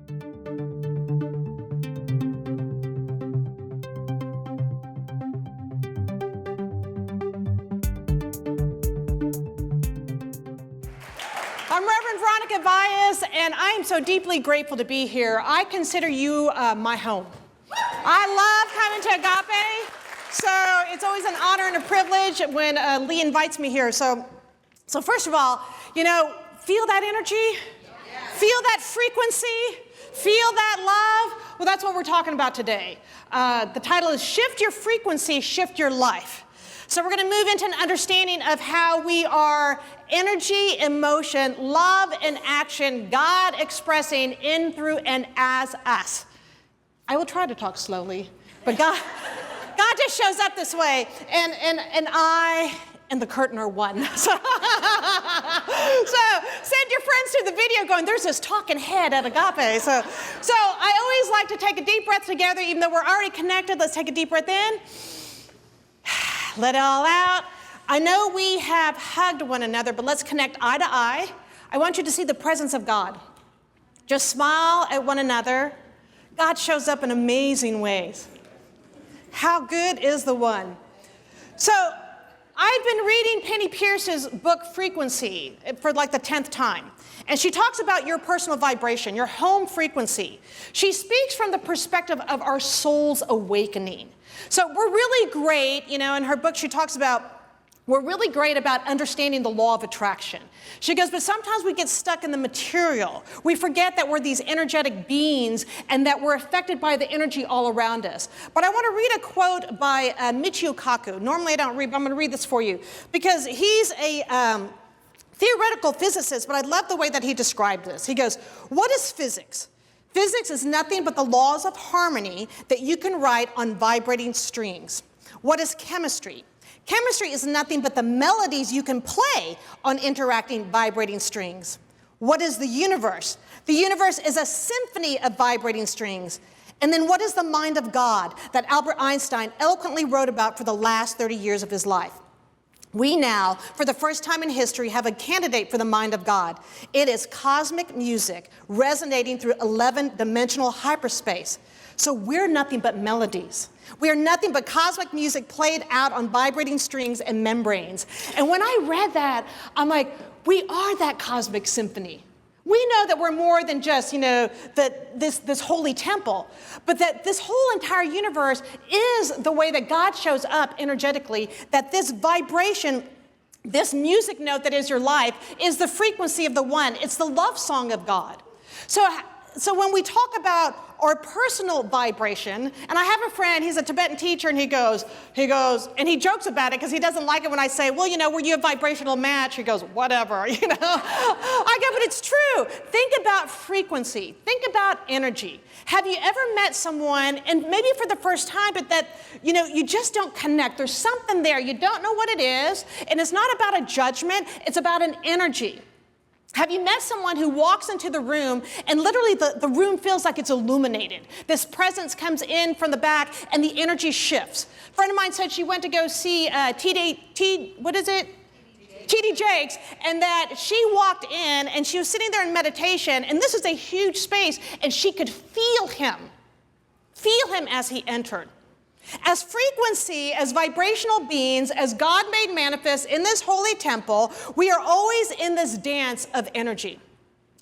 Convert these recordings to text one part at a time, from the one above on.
I'm Reverend Veronica Valles, and I am so deeply grateful to be here. I consider you my home. I love coming to Agape, so it's always an honor and a privilege when Lee invites me here. So first of all, feel that energy? Feel that frequency? Feel that love? Well, that's what we're talking about today. The title is Shift Your Frequency, Shift Your Life. So we're going to move into an understanding of how we are energy, emotion, love, and action, God expressing in, through, and as us. I will try to talk slowly, but God just shows up this way, and I and the curtain are one. So send your friends to the video going, there's this talking head at Agape. So I always like to take a deep breath together, even though we're already connected. Let's take a deep breath in. Let it all out. I know we have hugged one another, but let's connect eye to eye. I want you to see the presence of God. Just smile at one another. God shows up in amazing ways. How good is the one? So I've been reading Penny Pierce's book, Frequency, for like the 10th time. And she talks about your personal vibration, your home frequency. She speaks from the perspective of our soul's awakening. So we're really great, in her book she talks about, we're really great about understanding the law of attraction. She goes, but sometimes we get stuck in the material. We forget that we're these energetic beings and that we're affected by the energy all around us. But I want to read a quote by Michio Kaku. Normally I don't read, but I'm going to read this for you because he's a theoretical physicist, but I love the way that he described this. He goes, what is physics? Physics is nothing but the laws of harmony that you can write on vibrating strings. What is chemistry? Chemistry is nothing but the melodies you can play on interacting vibrating strings. What is the universe? The universe is a symphony of vibrating strings. And then what is the mind of God that Albert Einstein eloquently wrote about for the last 30 years of his life? We now, for the first time in history, have a candidate for the mind of God. It is cosmic music resonating through 11-dimensional hyperspace. So we're nothing but melodies. We are nothing but cosmic music played out on vibrating strings and membranes. And when I read that, I'm like, we are that cosmic symphony. We know that we're more than just, this holy temple, but that this whole entire universe is the way that God shows up energetically, that this vibration, this music note that is your life, is the frequency of the one. It's the love song of God. So when we talk about our personal vibration, and I have a friend, he's a Tibetan teacher, and he goes, and he jokes about it because he doesn't like it when I say, well, were you a vibrational match? He goes, whatever, I go, but it's true. Think about frequency. Think about energy. Have you ever met someone, and maybe for the first time, but that, you just don't connect. There's something there. You don't know what it is, and it's not about a judgment. It's about an energy. Have you met someone who walks into the room and literally the room feels like it's illuminated? This presence comes in from the back and the energy shifts. A friend of mine said she went to go see T.D. Jakes, and that she walked in and she was sitting there in meditation, and this is a huge space, and she could feel him as he entered. As frequency, as vibrational beings, as God made manifest in this holy temple, we are always in this dance of energy.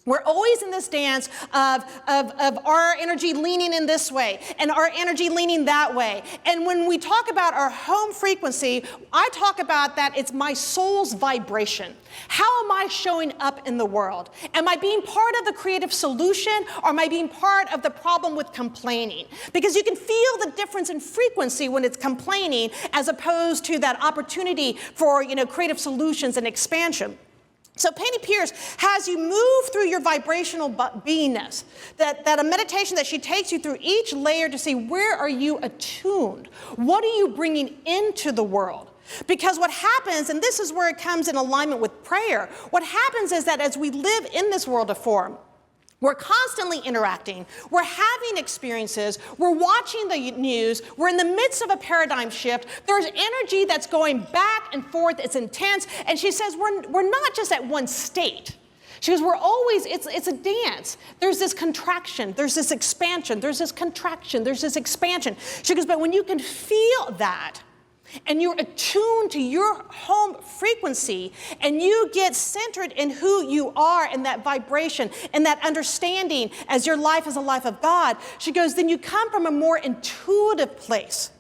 We're always in this dance of our energy leaning in this way and our energy leaning that way. And when we talk about our home frequency, I talk about that it's my soul's vibration. How am I showing up in the world? Am I being part of the creative solution, or am I being part of the problem with complaining? Because you can feel the difference in frequency when it's complaining as opposed to that opportunity for, creative solutions and expansion. So Penny Pierce has you move through your vibrational beingness, that a meditation that she takes you through each layer to see where are you attuned? What are you bringing into the world? Because what happens, and this is where it comes in alignment with prayer, what happens is that as we live in this world of form, we're constantly interacting, we're having experiences, we're watching the news, we're in the midst of a paradigm shift, there's energy that's going back and forth, it's intense, and she says we're not just at one state. She goes, we're always, it's a dance. There's this contraction, there's this expansion, there's this contraction, there's this expansion. She goes, but when you can feel that, and you're attuned to your home frequency, and you get centered in who you are and that vibration and that understanding as your life is a life of God, she goes, then you come from a more intuitive place.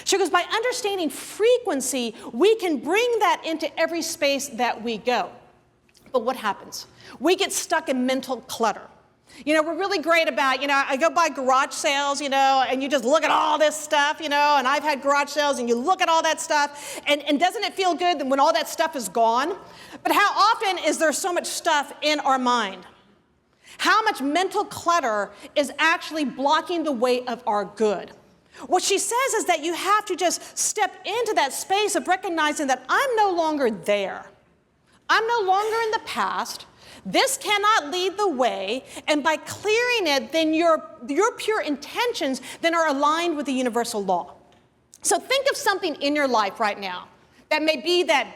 She goes, by understanding frequency, we can bring that into every space that we go. But what happens? We get stuck in mental clutter. You know, we're really great about, I go by garage sales, and you just look at all this stuff, and I've had garage sales, and you look at all that stuff, and doesn't it feel good when all that stuff is gone? But how often is there so much stuff in our mind? How much mental clutter is actually blocking the way of our good? What she says is that you have to just step into that space of recognizing that I'm no longer there. I'm no longer in the past. This cannot lead the way, and by clearing it, then your pure intentions then are aligned with the universal law. So think of something in your life right now that may be that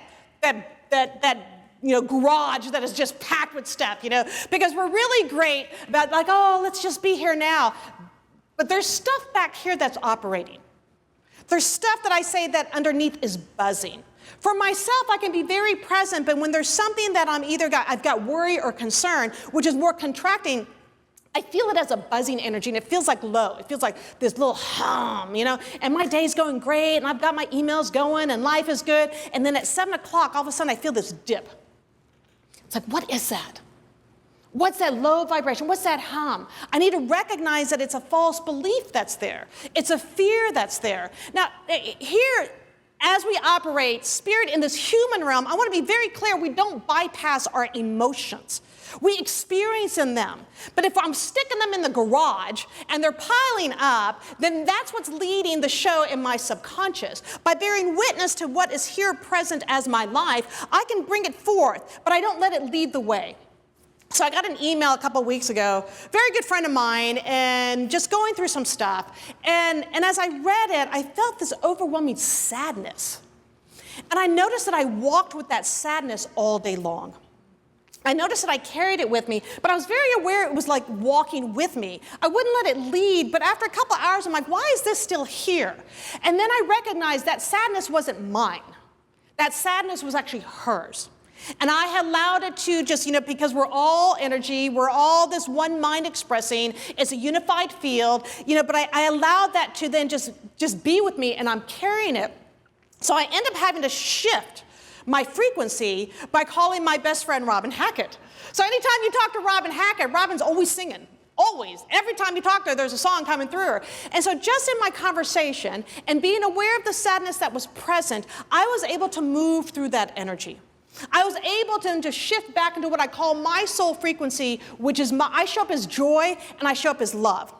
garage that is just packed with stuff, because we're really great about like, oh, let's just be here now. But there's stuff back here that's operating. There's stuff that I say that underneath is buzzing. For myself, I can be very present, but when there's something that I've got worry or concern, which is more contracting, I feel it as a buzzing energy, and it feels like low. It feels like this little hum, and my day's going great, and I've got my emails going, and life is good, and then at 7 o'clock, all of a sudden, I feel this dip. It's like, what is that? What's that low vibration? What's that hum? I need to recognize that it's a false belief that's there. It's a fear that's there. Now, here, as we operate spirit in this human realm, I want to be very clear, we don't bypass our emotions. We experience in them. But if I'm sticking them in the garage and they're piling up, then that's what's leading the show in my subconscious. By bearing witness to what is here present as my life, I can bring it forth, but I don't let it lead the way. So I got an email a couple of weeks ago, very good friend of mine, and just going through some stuff. And as I read it, I felt this overwhelming sadness. And I noticed that I walked with that sadness all day long. I noticed that I carried it with me, but I was very aware it was like walking with me. I wouldn't let it lead, but after a couple of hours, I'm like, why is this still here? And then I recognized that sadness wasn't mine. That sadness was actually hers. And I had allowed it to just, because we're all energy, we're all this one mind expressing, it's a unified field, but I allowed that to then just be with me, and I'm carrying it. So I end up having to shift my frequency by calling my best friend Robin Hackett. So anytime you talk to Robin Hackett, Robin's always singing. Always. Every time you talk to her, there's a song coming through her. And so just in my conversation and being aware of the sadness that was present, I was able to move through that energy. I was able to shift back into what I call my soul frequency, which is I show up as joy and I show up as love.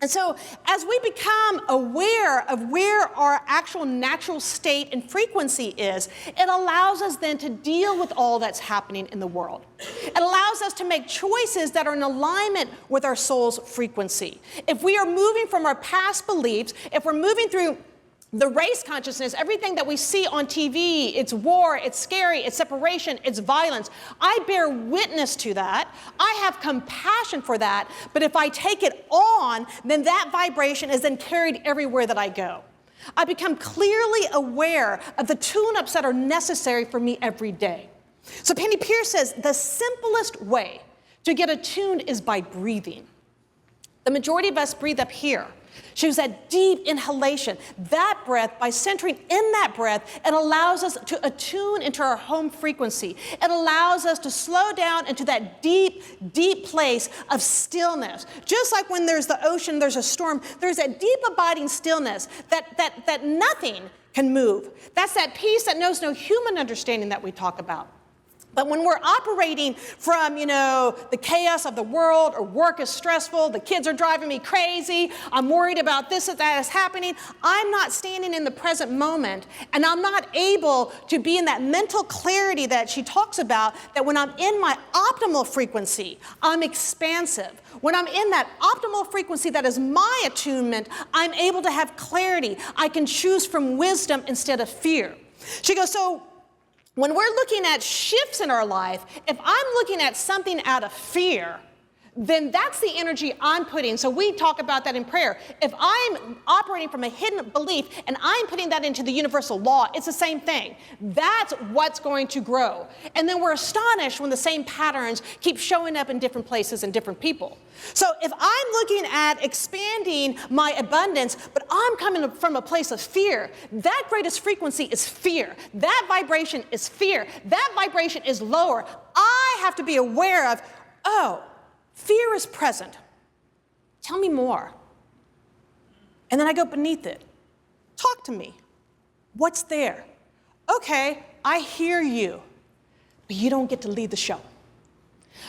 And so as we become aware of where our actual natural state and frequency is, it allows us then to deal with all that's happening in the world. It allows us to make choices that are in alignment with our soul's frequency. If we are moving from our past beliefs, if we're moving through the race consciousness, everything that we see on TV, it's war, it's scary, it's separation, it's violence. I bear witness to that. I have compassion for that. But if I take it on, then that vibration is then carried everywhere that I go. I become clearly aware of the tune-ups that are necessary for me every day. So Penny Pierce says the simplest way to get attuned is by breathing. The majority of us breathe up here. She was that deep inhalation. That breath, by centering in that breath, it allows us to attune into our home frequency. It allows us to slow down into that deep, deep place of stillness. Just like when there's the ocean, there's a storm, there's that deep abiding stillness that nothing can move. That's that peace that knows no human understanding that we talk about. But when we're operating from, the chaos of the world, or work is stressful, the kids are driving me crazy, I'm worried about this or that is happening, I'm not standing in the present moment, and I'm not able to be in that mental clarity that she talks about, that when I'm in my optimal frequency, I'm expansive. When I'm in that optimal frequency that is my attunement, I'm able to have clarity. I can choose from wisdom instead of fear. She goes, so when we're looking at shifts in our life, if I'm looking at something out of fear, then that's the energy I'm putting. So we talk about that in prayer. If I'm operating from a hidden belief and I'm putting that into the universal law, it's the same thing. That's what's going to grow. And then we're astonished when the same patterns keep showing up in different places and different people. So if I'm looking at expanding my abundance, but I'm coming from a place of fear, that greatest frequency is fear. That vibration is fear. That vibration is lower. I have to be aware of, oh, fear is present. Tell me more. And then I go beneath it. Talk to me. What's there? Okay, I hear you, but you don't get to lead the show.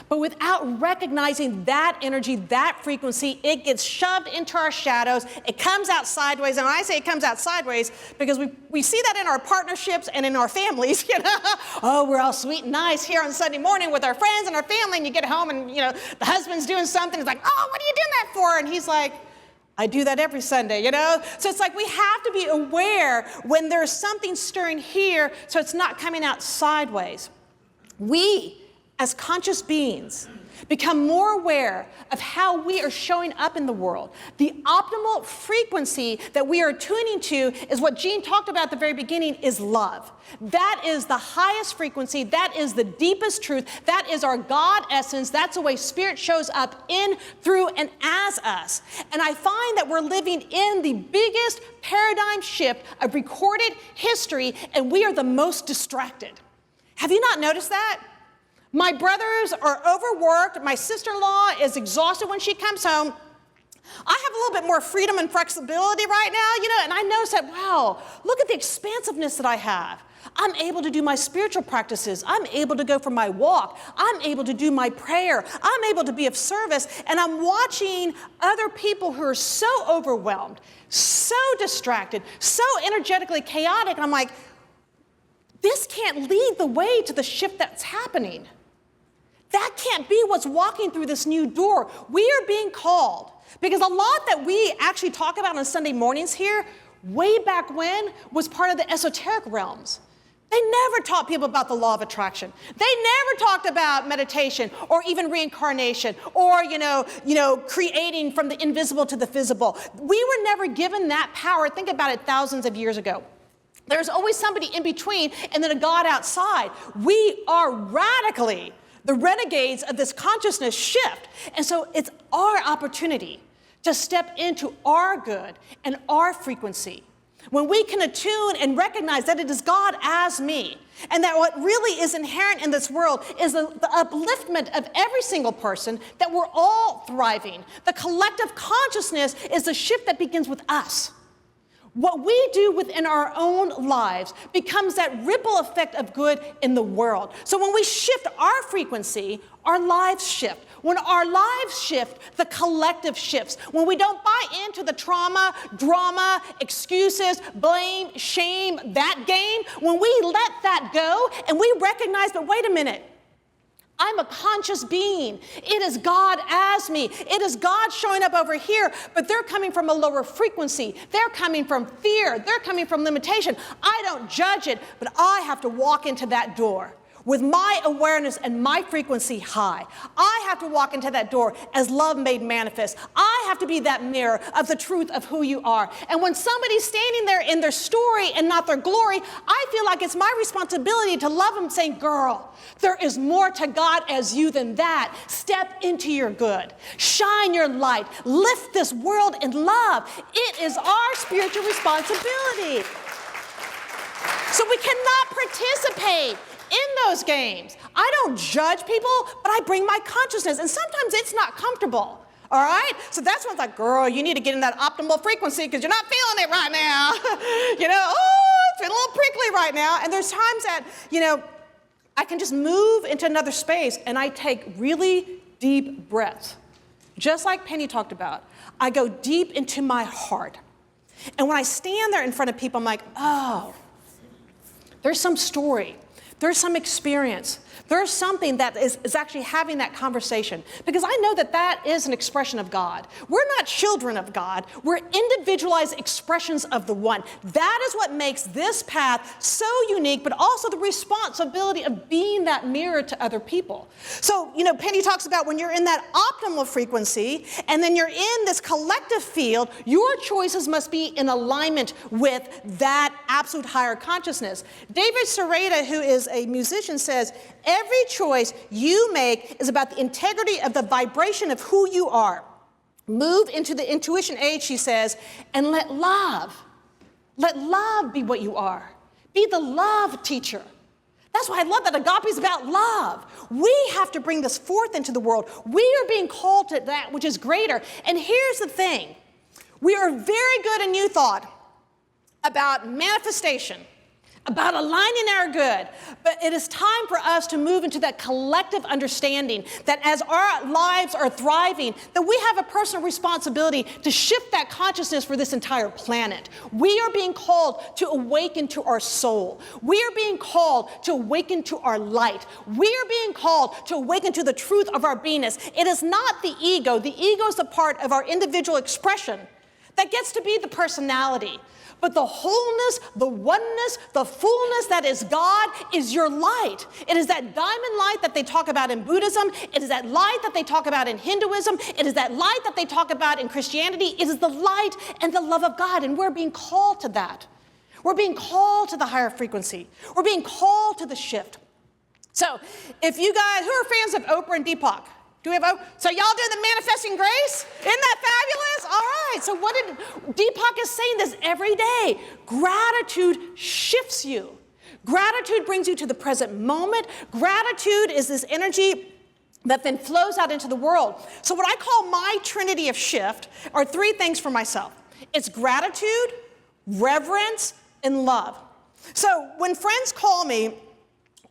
But without recognizing that energy, that frequency, it gets shoved into our shadows. It comes out sideways. And when I say it comes out sideways, because we see that in our partnerships and in our families. Oh, we're all sweet and nice here on Sunday morning with our friends and our family. And you get home and, the husband's doing something. It's like, oh, what are you doing that for? And he's like, I do that every Sunday, So it's like we have to be aware when there's something stirring here so it's not coming out sideways. We, as conscious beings, become more aware of how we are showing up in the world. The optimal frequency that we are tuning to is what Jean talked about at the very beginning, is love. That is the highest frequency. That is the deepest truth. That is our God essence. That's the way Spirit shows up in, through, and as us. And I find that we're living in the biggest paradigm shift of recorded history, and we are the most distracted. Have you not noticed that? My brothers are overworked. My sister-in-law is exhausted when she comes home. I have a little bit more freedom and flexibility right now, and I notice that, wow, look at the expansiveness that I have. I'm able to do my spiritual practices. I'm able to go for my walk. I'm able to do my prayer. I'm able to be of service. And I'm watching other people who are so overwhelmed, so distracted, so energetically chaotic. And I'm like, this can't lead the way to the shift that's happening. That can't be what's walking through this new door. We are being called, because a lot that we actually talk about on Sunday mornings here, way back when, was part of the esoteric realms. They never taught people about the law of attraction. They never talked about meditation or even reincarnation or, creating from the invisible to the visible. We were never given that power. Think about it, thousands of years ago. There's always somebody in between and then a God outside. We are radically the renegades of this consciousness shift. And so it's our opportunity to step into our good and our frequency. When we can attune and recognize that it is God as me, and that what really is inherent in this world is the upliftment of every single person, that we're all thriving. The collective consciousness is the shift that begins with us. What we do within our own lives becomes that ripple effect of good in the world. So when we shift our frequency, our lives shift. When our lives shift, the collective shifts. When we don't buy into the trauma, drama, excuses, blame, shame, that game, when we let that go and we recognize that, wait a minute, I'm a conscious being. It is God as me. It is God showing up over here, but they're coming from a lower frequency. They're coming from fear. They're coming from limitation. I don't judge it, but I have to walk into that door with my awareness and my frequency high. I have to walk into that door as love made manifest. I have to be that mirror of the truth of who you are. And when somebody's standing there in their story and not their glory, I feel like it's my responsibility to love them, saying, girl, there is more to God as you than that. Step into your good. Shine your light. Lift this world in love. It is our spiritual responsibility. So we cannot participate in those games. I don't judge people, but I bring my consciousness. And sometimes it's not comfortable. All right? So that's when it's like, girl, you need to get in that optimal frequency because you're not feeling it right now. It's been a little prickly right now. And there's times that, I can just move into another space and I take really deep breaths. Just like Penny talked about, I go deep into my heart. And when I stand there in front of people, I'm like, oh, there's some story. There's some experience. There's something that is actually having that conversation. Because I know that that is an expression of God. We're not children of God. We're individualized expressions of the one. That is what makes this path so unique, but also the responsibility of being that mirror to other people. So, Penny talks about when you're in that optimal frequency, and then you're in this collective field, your choices must be in alignment with that absolute higher consciousness. David Sereda, who is a musician, says, every choice you make is about the integrity of the vibration of who you are. Move into the intuition age, she says, and let love be what you are. Be the love teacher. That's why I love that Agape is about love. We have to bring this forth into the world. We are being called to that which is greater. And here's the thing. We are very good in New Thought about manifestation, about aligning our good. But it is time for us to move into that collective understanding that as our lives are thriving, that we have a personal responsibility to shift that consciousness for this entire planet. We are being called to awaken to our soul. We are being called to awaken to our light. We are being called to awaken to the truth of our beingness. It is not the ego. The ego is the part of our individual expression that gets to be the personality. But the wholeness, the oneness, the fullness that is God is your light. It is that diamond light that they talk about in Buddhism. It is that light that they talk about in Hinduism. It is that light that they talk about in Christianity. It is the light and the love of God, and we're being called to that. We're being called to the higher frequency. We're being called to the shift. So if you guys, who are fans of Oprah and Deepak? Do we have Oprah? So y'all do the manifesting grace? Isn't that fabulous? All right, so what did Deepak is saying this every day. Gratitude shifts you. Gratitude brings you to the present moment. Gratitude is this energy that then flows out into the world. So what I call my trinity of shift are three things for myself. It's gratitude, reverence, and love. So when friends call me,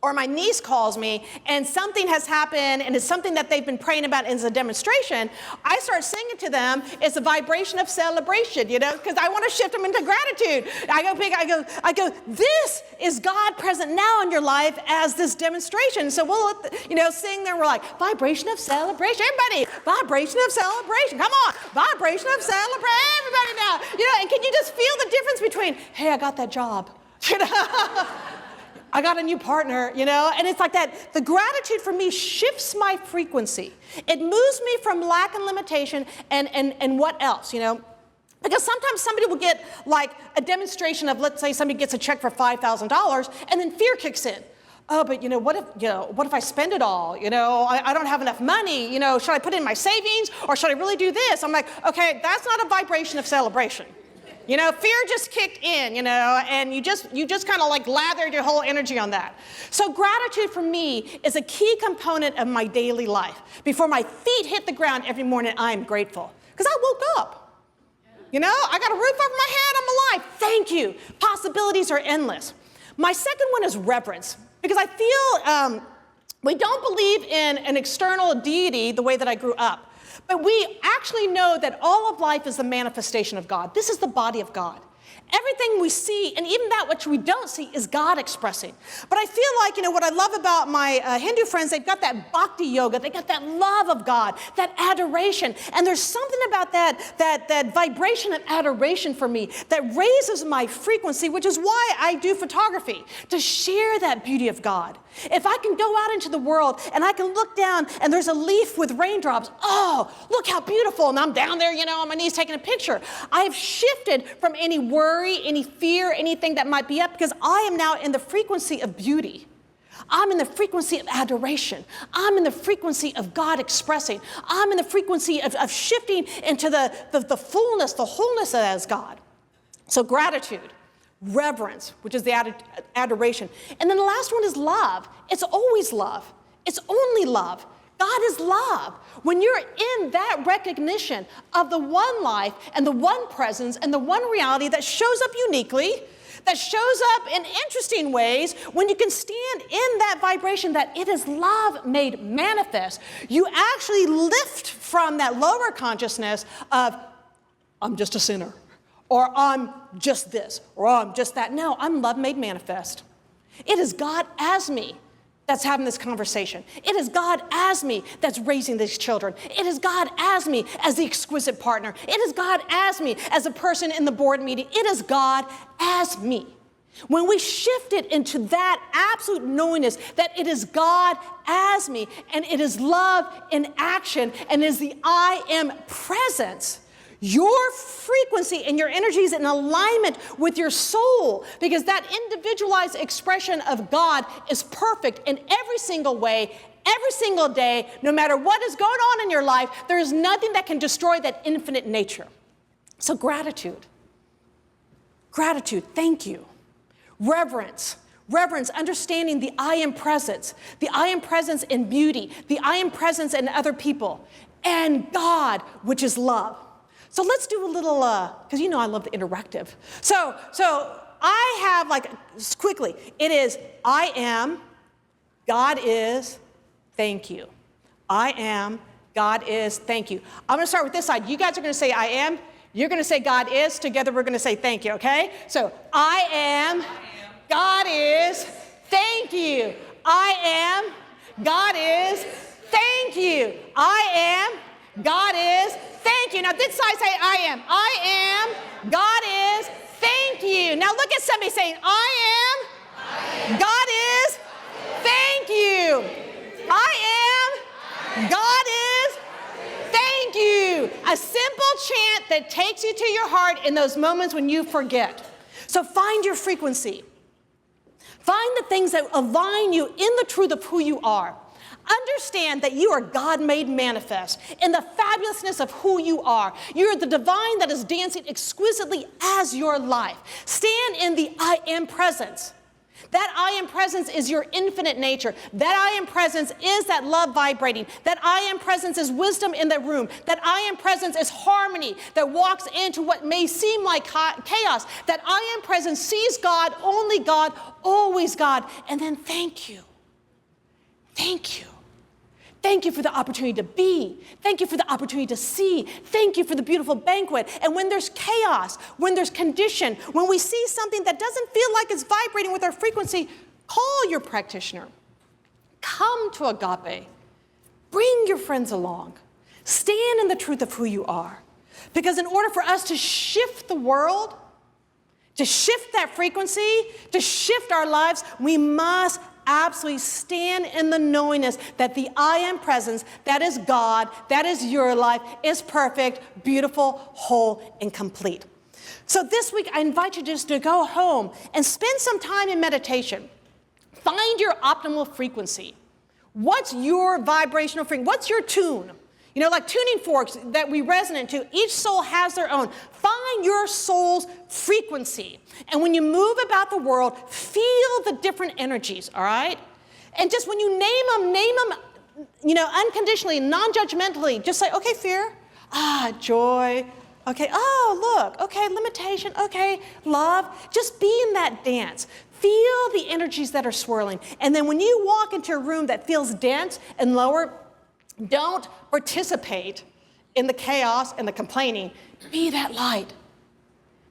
or my niece calls me and something has happened and it's something that they've been praying about as a demonstration, I start singing to them. It's a vibration of celebration, because I want to shift them into gratitude. I go, this is God present now in your life as this demonstration. So we'll, sing there. We're like, vibration of celebration. Everybody, vibration of celebration. Come on, vibration of celebration. Everybody now, and can you just feel the difference between, hey, I got that job, I got a new partner, and it's like that. The gratitude for me shifts my frequency. It moves me from lack and limitation and what else, Because sometimes somebody will get like a demonstration of, let's say somebody gets a check for $5,000 and then fear kicks in. Oh, but what if I spend it all? I don't have enough money. Should I put it in my savings or should I really do this? I'm like, okay, that's not a vibration of celebration. Fear just kicked in, and you just kind of like lathered your whole energy on that. So gratitude for me is a key component of my daily life. Before my feet hit the ground every morning, I'm grateful because I woke up. I got a roof over my head, I'm alive. Thank you. Possibilities are endless. My second one is reverence, because I feel we don't believe in an external deity the way that I grew up. But we actually know that all of life is the manifestation of God. This is the body of God. Everything we see, and even that which we don't see, is God expressing. But I feel like, what I love about my Hindu friends, they've got that bhakti yoga, they got that love of God, that adoration. And there's something about that vibration of adoration for me that raises my frequency, which is why I do photography, to share that beauty of God. If I can go out into the world and I can look down and there's a leaf with raindrops, oh, look how beautiful. And I'm down there, on my knees taking a picture. I have shifted from any worry, any fear, anything that might be up, because I am now in the frequency of beauty. I'm in the frequency of adoration. I'm in the frequency of God expressing. I'm in the frequency of shifting into the fullness, the wholeness that is God. So gratitude. Reverence, which is the adoration. And then the last one is love. It's always love. It's only love. God is love. When you're in that recognition of the one life and the one presence and the one reality that shows up uniquely, that shows up in interesting ways, when you can stand in that vibration that it is love made manifest, you actually lift from that lower consciousness of, I'm just a sinner. Or I'm just this, or I'm just that. No, I'm love made manifest. It is God as me that's having this conversation. It is God as me that's raising these children. It is God as me as the exquisite partner. It is God as me as a person in the board meeting. It is God as me. When we shift it into that absolute knowingness that it is God as me, and it is love in action, and it is the I am presence, your frequency and your energy is in alignment with your soul, because that individualized expression of God is perfect in every single way, every single day. No matter what is going on in your life, there is nothing that can destroy that infinite nature. So gratitude, thank you. Reverence, understanding the I am presence in beauty, the I am presence in other people, and God, which is love. So let's do a little, because I love the interactive. So I have quickly, it is I am, God is, thank you. I am, God is, thank you. I'm going to start with this side. You guys are going to say I am. You're going to say God is. Together we're going to say thank you, okay? So I am, God is, thank you. I am, God is, thank you. I am, God is, thank you. Now this side say I am. I am, God is, thank you. Now look at somebody saying I am, God is, thank you. I am, God is, thank you. A simple chant that takes you to your heart in those moments when you forget. So find your frequency. Find the things that align you in the truth of who you are. Understand that you are God made manifest in the fabulousness of who you are. You're the divine that is dancing exquisitely as your life. Stand in the I am presence. That I am presence is your infinite nature. That I am presence is that love vibrating. That I am presence is wisdom in the room. That I am presence is harmony that walks into what may seem like chaos. That I am presence sees God, only God, always God. And then thank you. Thank you. Thank you for the opportunity to be. Thank you for the opportunity to see. Thank you for the beautiful banquet. And when there's chaos, when there's condition, when we see something that doesn't feel like it's vibrating with our frequency, call your practitioner. Come to Agape. Bring your friends along. Stand in the truth of who you are. Because in order for us to shift the world, to shift that frequency, to shift our lives, we must absolutely stand in the knowingness that the I am presence, that is God, that is your life, is perfect, beautiful, whole, and complete. So this week, I invite you just to go home and spend some time in meditation. Find your optimal frequency. What's your vibrational frequency? What's your tune? Like tuning forks that we resonate to, each soul has their own. Find your soul's frequency. And when you move about the world, feel the different energies, all right? And just when you name them, unconditionally, non-judgmentally. Just say, okay, fear, joy, okay, oh, look, okay, limitation, okay, love. Just be in that dance. Feel the energies that are swirling. And then when you walk into a room that feels dense and lower, don't participate in the chaos and the complaining. Be that light.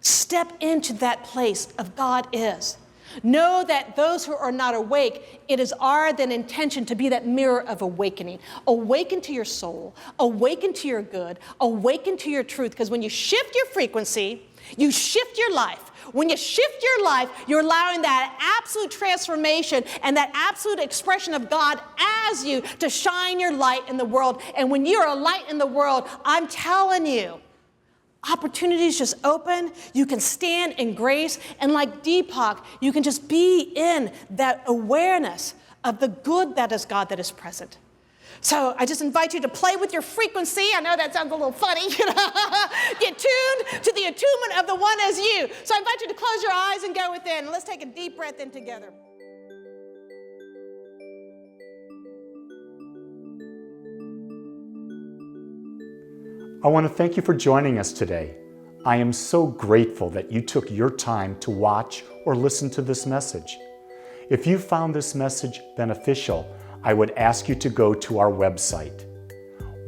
Step into that place of God is. Know that those who are not awake, it is our then intention to be that mirror of awakening. Awaken to your soul. Awaken to your good. Awaken to your truth. Because when you shift your frequency, you shift your life. When you shift your life, you're allowing that absolute transformation and that absolute expression of God as you to shine your light in the world. And when you're a light in the world, I'm telling you, opportunities just open. You can stand in grace. And like Deepak, you can just be in that awareness of the good that is God that is present. So I just invite you to play with your frequency. I know that sounds a little funny. Get tuned to the attunement of the one as you. So I invite you to close your eyes and go within. Let's take a deep breath in together. I want to thank you for joining us today. I am so grateful that you took your time to watch or listen to this message. If you found this message beneficial, I would ask you to go to our website.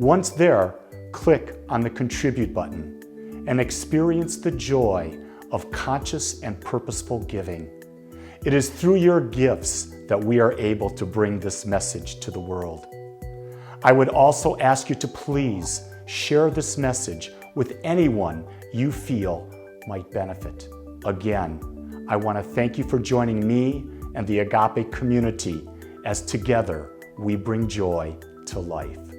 Once there, click on the Contribute button and experience the joy of conscious and purposeful giving. It is through your gifts that we are able to bring this message to the world. I would also ask you to please share this message with anyone you feel might benefit. Again, I want to thank you for joining me and the Agape community as together we bring joy to life.